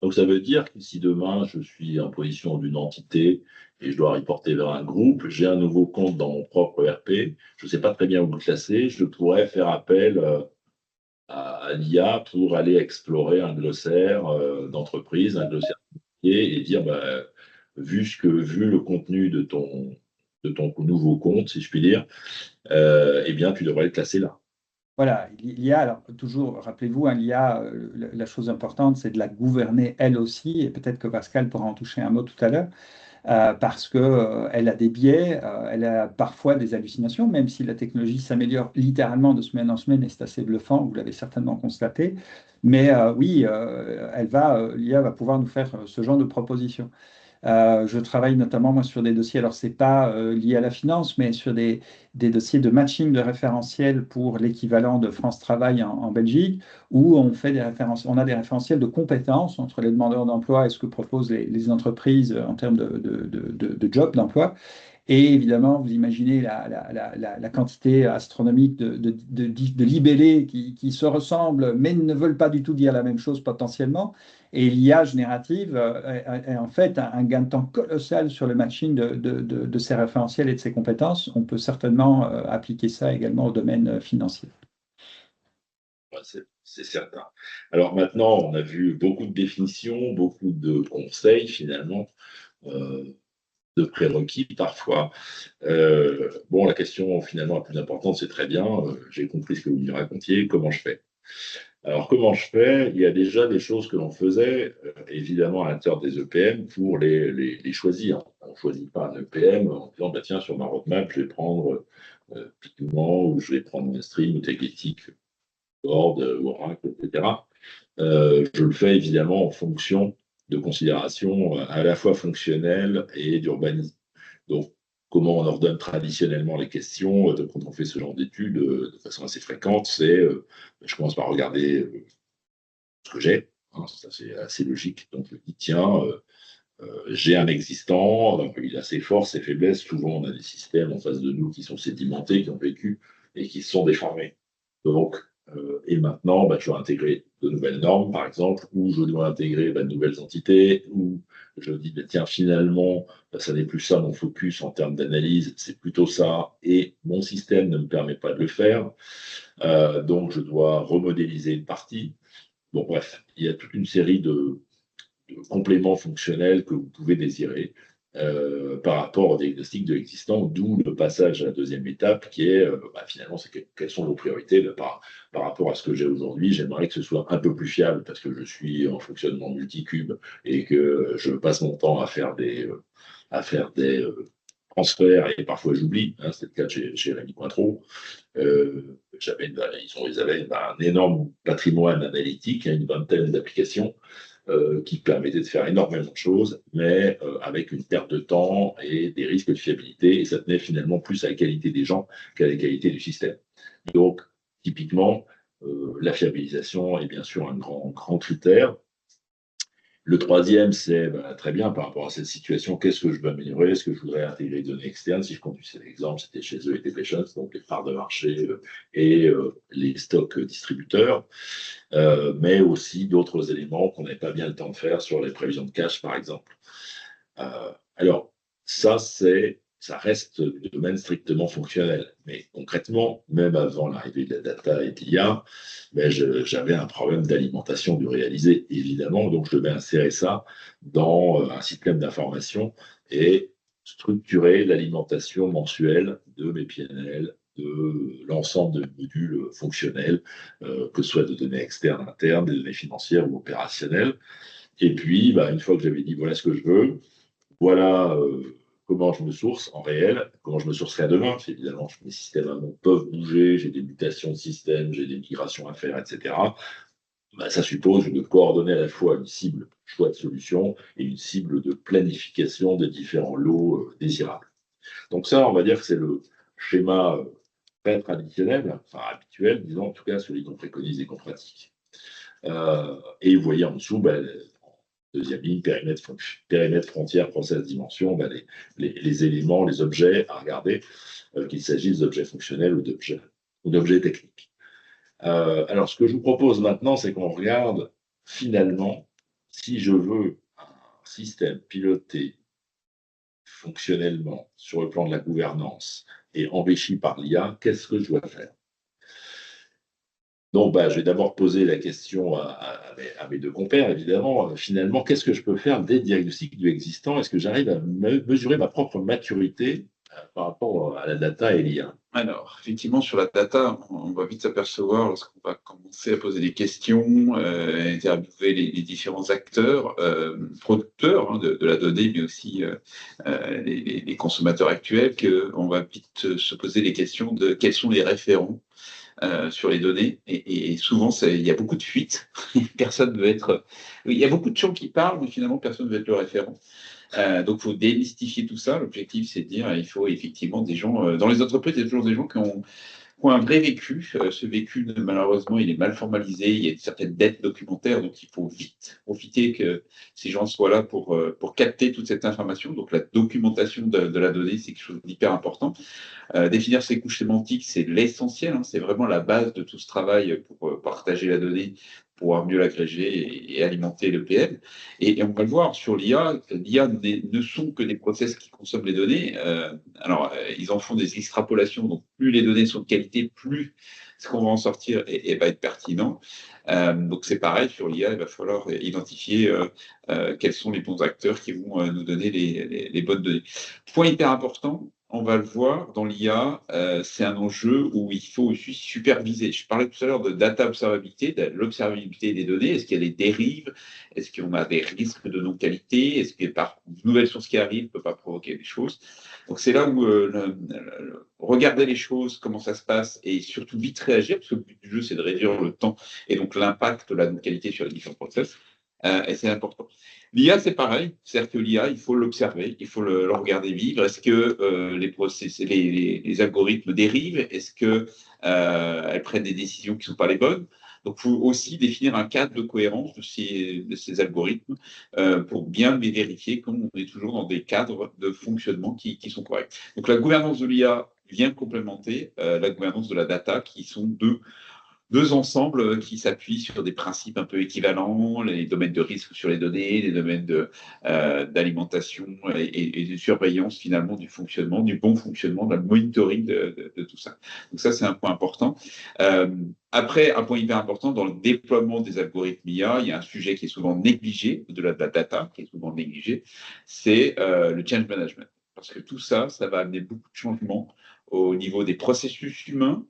Donc ça veut dire que si demain je suis en position d'une entité et je dois reporter vers un groupe, j'ai un nouveau compte dans mon propre ERP, je ne sais pas très bien où le classer, je pourrais faire appel à l'IA pour aller explorer un glossaire d'entreprise, un glossaire et dire vu le contenu de ton nouveau compte, si je puis dire, eh bien tu devrais le classer là. Voilà, l'IA, alors toujours, rappelez-vous, hein, l'IA, la chose importante, c'est de la gouverner elle aussi, et peut-être que Pascal pourra en toucher un mot tout à l'heure, parce qu'elle a des biais, elle a parfois des hallucinations, même si la technologie s'améliore littéralement de semaine en semaine, et c'est assez bluffant, vous l'avez certainement constaté. Mais oui, l'IA va pouvoir nous faire ce genre de propositions. Je travaille notamment moi sur des dossiers, alors c'est pas lié à la finance, mais sur des dossiers de matching de référentiels pour l'équivalent de France Travail en Belgique, où on fait on a des référentiels de compétences entre les demandeurs d'emploi et ce que proposent les entreprises en termes de jobs, d'emploi. Et évidemment, vous imaginez la quantité astronomique de libellés qui se ressemblent, mais ne veulent pas du tout dire la même chose potentiellement. Et l'IA générative est en fait un gain de temps colossal sur le matching de ces référentiels et de ces compétences. On peut certainement appliquer ça également au domaine financier. Ouais, c'est certain. Alors maintenant, on a vu beaucoup de définitions, beaucoup de conseils finalement, de prérequis parfois. Bon, la question finalement la plus importante, c'est très bien, j'ai compris ce que vous me racontiez, comment je fais? Alors, comment je fais? Il y a déjà des choses que l'on faisait, évidemment, à l'intérieur des EPM pour les choisir. On ne choisit pas un EPM en disant, bah, tiens, sur ma roadmap, je vais prendre Pigment ou je vais prendre Stream ou Tegletic, Board, Oracle, etc. Je le fais évidemment en fonction de considérations à la fois fonctionnelles et d'urbanisme. Donc, comment on ordonne traditionnellement les questions quand on fait ce genre d'études de façon assez fréquente, c'est je commence par regarder ce que j'ai, hein, ça c'est assez logique. Donc, je dis tiens, j'ai un existant, il a ses forces, ses faiblesses. Souvent, on a des systèmes en face de nous qui sont sédimentés, qui ont vécu et qui se sont déformés. Donc, et maintenant, bah, je dois intégrer de nouvelles normes, par exemple, ou je dois intégrer de nouvelles entités, ou je dis, bah, tiens, finalement, bah, ça n'est plus ça mon focus en termes d'analyse, c'est plutôt ça, et mon système ne me permet pas de le faire. Donc, je dois remodéliser une partie. Bon, bref, il y a toute une série de compléments fonctionnels que vous pouvez désirer par rapport au diagnostic de l'existant, d'où le passage à la deuxième étape qui est finalement, c'est quelles sont vos priorités par rapport à ce que j'ai aujourd'hui. J'aimerais que ce soit un peu plus fiable parce que je suis en fonctionnement multicube et que je passe mon temps à faire des transferts et parfois j'oublie. Hein, c'est le cas de chez Rémi Cointreau. Ils avaient un énorme patrimoine analytique, une vingtaine d'applications qui permettait de faire énormément de choses, mais avec une perte de temps et des risques de fiabilité. Et ça tenait finalement plus à la qualité des gens qu'à la qualité du système. Donc, typiquement, la fiabilisation est bien sûr un grand critère. Le troisième, c'est très bien par rapport à cette situation, qu'est-ce que je veux améliorer? Est-ce que je voudrais intégrer des données externes? Si je conduisais l'exemple, c'était chez eux et Patients, donc les parts de marché et les stocks distributeurs, mais aussi d'autres éléments qu'on n'avait pas bien le temps de faire sur les prévisions de cash, par exemple. Alors, ça reste du domaine strictement fonctionnel. Mais concrètement, même avant l'arrivée de la data et de l'IA, j'avais un problème d'alimentation du réalisé, évidemment. Donc, je devais insérer ça dans un système d'information et structurer l'alimentation mensuelle de mes PNL, de l'ensemble de modules fonctionnels, que ce soit de données externes, internes, des données financières ou opérationnelles. Et puis, une fois que j'avais dit voilà ce que je veux, voilà comment je me source en réel, comment je me sourcerai demain. Évidemment, mes systèmes peuvent bouger, j'ai des mutations de système, j'ai des migrations à faire, etc. Ça suppose de coordonner à la fois une cible choix de solution et une cible de planification des différents lots désirables. Donc ça, on va dire que c'est le schéma très traditionnel, enfin habituel, disons en tout cas celui qu'on préconise et qu'on pratique. Et vous voyez en dessous, deuxième ligne, périmètre, frontière, process, dimension, les éléments, les objets à regarder, qu'il s'agisse d'objets fonctionnels ou d'objets techniques. Alors, ce que je vous propose maintenant, c'est qu'on regarde finalement, si je veux un système piloté fonctionnellement sur le plan de la gouvernance et enrichi par l'IA, qu'est-ce que je dois faire? Donc, je vais d'abord poser la question à mes deux compères, évidemment. Finalement, qu'est-ce que je peux faire des diagnostics du existant? Est-ce que j'arrive à mesurer ma propre maturité par rapport à la data et l'IA? Alors, effectivement, sur la data, on va vite s'apercevoir lorsqu'on va commencer à poser des questions, interviewer les différents acteurs, producteurs de la donnée, mais aussi les consommateurs actuels, qu'on va vite se poser les questions de quels sont les référents sur les données. Et souvent, il y a beaucoup de fuites. Personne ne veut être. Il y a beaucoup de gens qui parlent, mais finalement, personne ne veut être le référent. Donc, il faut démystifier tout ça. L'objectif, c'est de dire il faut effectivement des gens. Dans les entreprises, il y a toujours des gens ont un vrai vécu. Ce vécu, malheureusement, il est mal formalisé. Il y a une certaine dette documentaire, donc il faut vite profiter que ces gens soient là pour capter toute cette information. Donc la documentation de la donnée, c'est quelque chose d'hyper important. Définir ces couches sémantiques, c'est l'essentiel, hein, c'est vraiment la base de tout ce travail pour partager la donnée, pouvoir mieux l'agréger et alimenter le PM. Et on va le voir sur l'IA, l'IA ne sont que des process qui consomment les données. Ils en font des extrapolations, donc plus les données sont de qualité, plus ce qu'on va en sortir va être pertinent. Donc c'est pareil sur l'IA, il va falloir identifier quels sont les bons acteurs qui vont nous donner les bonnes données. Point hyper important, on va le voir dans l'IA, c'est un enjeu où il faut aussi superviser. Je parlais tout à l'heure de data observabilité, de l'observabilité des données. Est-ce qu'il y a des dérives? Est-ce qu'on a des risques de non-qualité? Est-ce que par une nouvelle source qui arrive ne peut pas provoquer des choses? Donc c'est là où regarder les choses, comment ça se passe, et surtout vite réagir, parce que le but du jeu, c'est de réduire le temps et donc l'impact de la non-qualité sur les différents process. Et c'est important. L'IA, c'est pareil. C'est-à-dire que l'IA, il faut l'observer, il faut le regarder vivre. Est-ce que les algorithmes dérivent? Est-ce qu'elles prennent des décisions qui ne sont pas les bonnes? Donc, il faut aussi définir un cadre de cohérence de ces algorithmes pour bien les vérifier, comme on est toujours dans des cadres de fonctionnement qui sont corrects. Donc, la gouvernance de l'IA vient complémenter la gouvernance de la data, qui sont deux ensembles qui s'appuient sur des principes un peu équivalents, les domaines de risque sur les données, les domaines d'alimentation et de surveillance finalement du fonctionnement, du bon fonctionnement, d'un monitoring de tout ça. Donc ça, c'est un point important. Après, un point hyper important, dans le déploiement des algorithmes IA, il y a un sujet qui est souvent négligé, au-delà de la data, qui est souvent négligé, c'est le change management. Parce que tout ça, ça va amener beaucoup de changements au niveau des processus humains.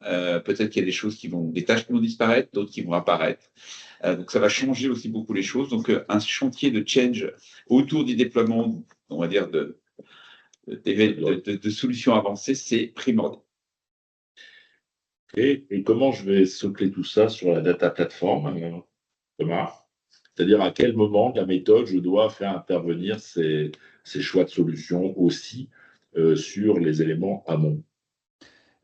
Peut-être qu'il y a des tâches qui vont disparaître, d'autres qui vont apparaître. Donc ça va changer aussi beaucoup les choses. Donc un chantier de change autour du déploiement, on va dire, de solutions avancées, c'est primordial. Et comment je vais socler tout ça sur la data platform, Thomas? C'est-à-dire à quel moment de la méthode je dois faire intervenir ces choix de solutions aussi sur les éléments amont?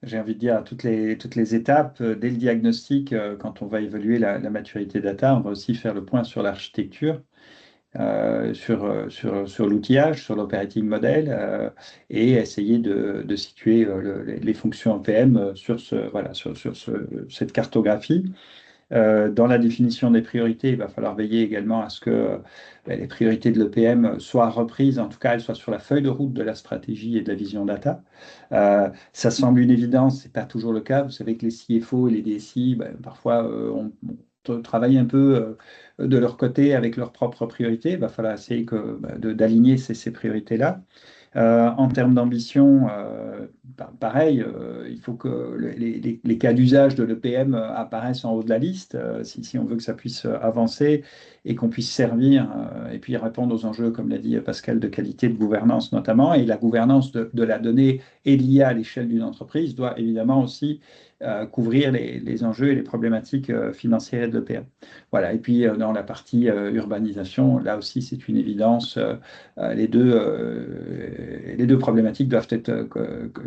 J'ai envie de dire à toutes les étapes, dès le diagnostic, quand on va évaluer la maturité data, on va aussi faire le point sur l'architecture, sur l'outillage, sur l'operating model, et essayer de situer les fonctions EPM sur cette cartographie. Dans la définition des priorités, il va falloir veiller également à ce que les priorités de l'EPM soient reprises, en tout cas elles soient sur la feuille de route de la stratégie et de la vision data. Ça semble une évidence, ce n'est pas toujours le cas. Vous savez que les CFO et les DSI, parfois, travaillent un peu de leur côté avec leurs propres priorités. Il va falloir essayer d'aligner ces priorités-là. En termes d'ambition, pareil, il faut que les cas d'usage de l'EPM apparaissent en haut de la liste si on veut que ça puisse avancer et qu'on puisse servir et puis répondre aux enjeux, comme l'a dit Pascal, de qualité de gouvernance notamment. Et la gouvernance de la donnée et l'IA à l'échelle d'une entreprise doit évidemment aussi couvrir les enjeux et les problématiques financières de l'EPM. Voilà. Et puis dans la partie urbanisation, là aussi c'est une évidence. Les deux problématiques doivent être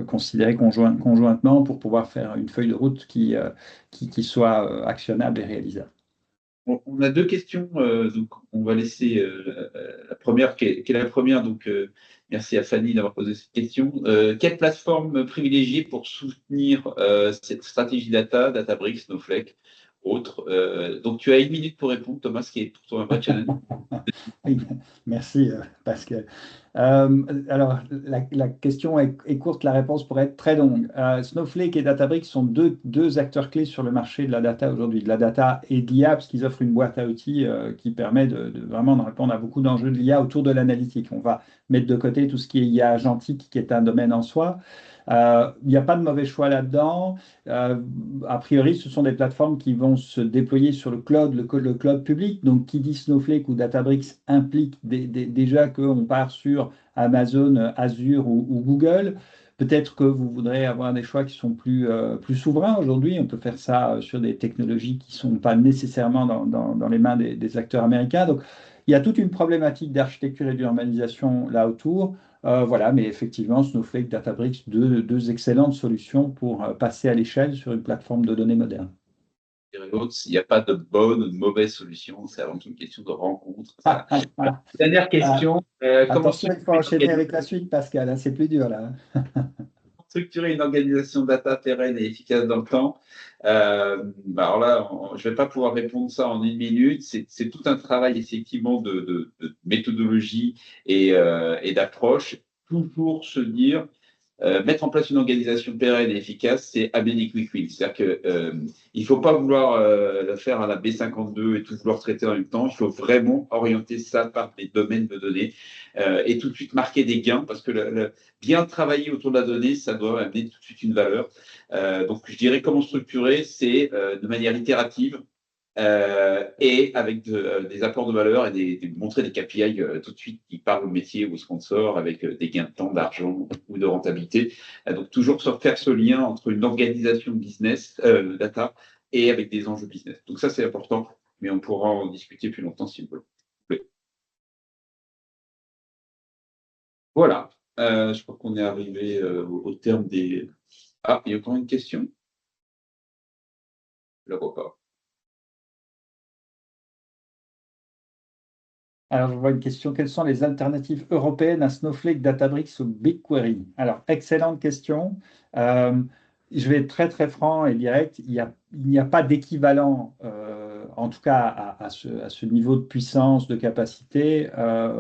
considérées conjointement pour pouvoir faire une feuille de route qui soit actionnable et réalisable. On a deux questions, donc on va laisser la première, qui est la première. Donc, merci à Fanny d'avoir posé cette question. Quelle plateforme privilégier pour soutenir cette stratégie data, Databricks, Snowflake, autres? Donc, tu as 1 minute pour répondre, Thomas, ce qui est pour toi un vrai challenge. Oui, merci Pascal. Alors, la question est courte, la réponse pourrait être très longue. Snowflake et Databricks sont deux acteurs clés sur le marché de la data aujourd'hui, de la data et de l'IA, parce qu'ils offrent une boîte à outils qui permet vraiment de répondre à beaucoup d'enjeux de l'IA autour de l'analytique. On va mettre de côté tout ce qui est IA agentique, qui est un domaine en soi. Il n'y a pas de mauvais choix là-dedans. A priori, ce sont des plateformes qui vont se déployer sur le cloud public. Donc, qui dit Snowflake ou Databricks implique déjà qu'on part sur Amazon, Azure ou Google. Peut-être que vous voudrez avoir des choix qui sont plus souverains aujourd'hui. On peut faire ça sur des technologies qui ne sont pas nécessairement dans les mains des acteurs américains. Donc, il y a toute une problématique d'architecture et d'urbanisation là autour. Voilà, mais effectivement, Snowflake, Databricks, deux excellentes solutions pour passer à l'échelle sur une plateforme de données moderne. L'autre, il n'y a pas de bonne ou de mauvaise solution, c'est avant tout une question de rencontre. Ah, Dernière question, comment attention, il faut enchaîner avec la suite, Pascal, hein, c'est plus dur là. structurer une organisation data pérenne et efficace dans le temps? Alors là, je ne vais pas pouvoir répondre ça en une minute. C'est tout un travail effectivement de méthodologie et d'approche. Toujours se dire, mettre en place une organisation pérenne et efficace, c'est amener quick wins. C'est-à-dire qu'il ne faut pas vouloir le faire à la B52 et tout vouloir traiter en même temps. Il faut vraiment orienter ça par des domaines de données et tout de suite marquer des gains parce que bien travailler autour de la donnée, ça doit amener tout de suite une valeur. Donc, je dirais comment structurer, c'est de manière itérative, et avec des apports de valeur et montrer des KPI tout de suite qui parlent au métier ou au sponsor avec des gains de temps, d'argent ou de rentabilité. Donc toujours faire ce lien entre une organisation business data et avec des enjeux business. Donc ça c'est important, mais on pourra en discuter plus longtemps si vous voulez. Voilà, je crois qu'on est arrivé au terme des... Ah, il y a encore une question? Je ne le vois pas. Alors, je vois une question. Quelles sont les alternatives européennes à Snowflake, Databricks ou BigQuery? Alors, excellente question. Je vais être très, très franc et direct. Il n'y a pas d'équivalent, en tout cas à ce niveau de puissance, de capacité,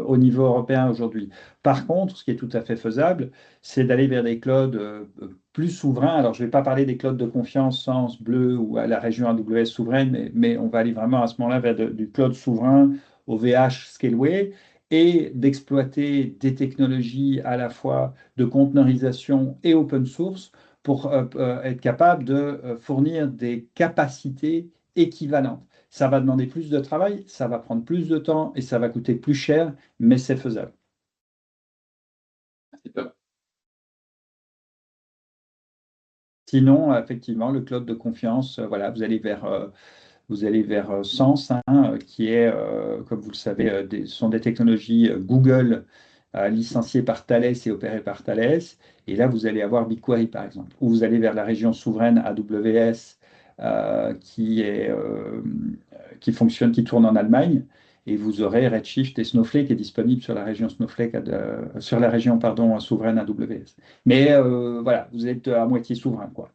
au niveau européen aujourd'hui. Par contre, ce qui est tout à fait faisable, c'est d'aller vers des clouds plus souverains. Alors, je ne vais pas parler des clouds de confiance Sens, Bleu ou à la région AWS souveraine, mais on va aller vraiment à ce moment-là vers du cloud souverain OVH Scaleway et d'exploiter des technologies à la fois de conteneurisation et open source pour être capable de fournir des capacités équivalentes. Ça va demander plus de travail, ça va prendre plus de temps et ça va coûter plus cher, mais c'est faisable. Sinon, effectivement, le cloud de confiance, voilà, vous allez vers Sens, hein, qui est, comme vous le savez, sont des technologies Google licenciées par Thales et opérées par Thales. Et là, vous allez avoir BigQuery, par exemple. Ou vous allez vers la région souveraine AWS, qui fonctionne, qui tourne en Allemagne. Et vous aurez Redshift et Snowflake qui est disponible sur la région sur la région, pardon, souveraine AWS. Mais voilà, vous êtes à moitié souverain, quoi.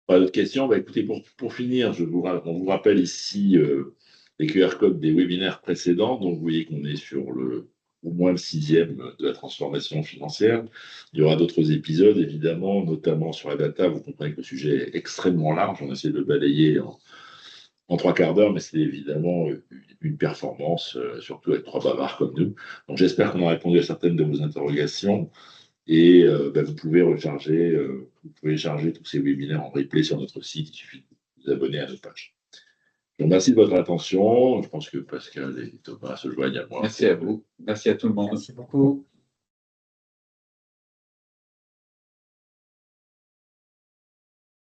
Pas d'autres questions? Bah, écoutez, pour finir, on vous rappelle ici les QR codes des webinaires précédents. Donc, vous voyez qu'on est sur au moins le 6e de la transformation financière. Il y aura d'autres épisodes, évidemment, notamment sur la data. Vous comprenez que le sujet est extrêmement large. On essaie de le balayer en 3/4 d'heure, mais c'est évidemment une performance, surtout avec 3 bavards comme nous. Donc, j'espère qu'on a répondu à certaines de vos interrogations. Et vous pouvez charger tous ces webinaires en replay sur notre site. Il suffit de vous abonner à notre page. Je vous remercie de votre attention. Je pense que Pascal et Thomas se joignent à moi. Merci à vous. Merci à tout le monde. Merci beaucoup.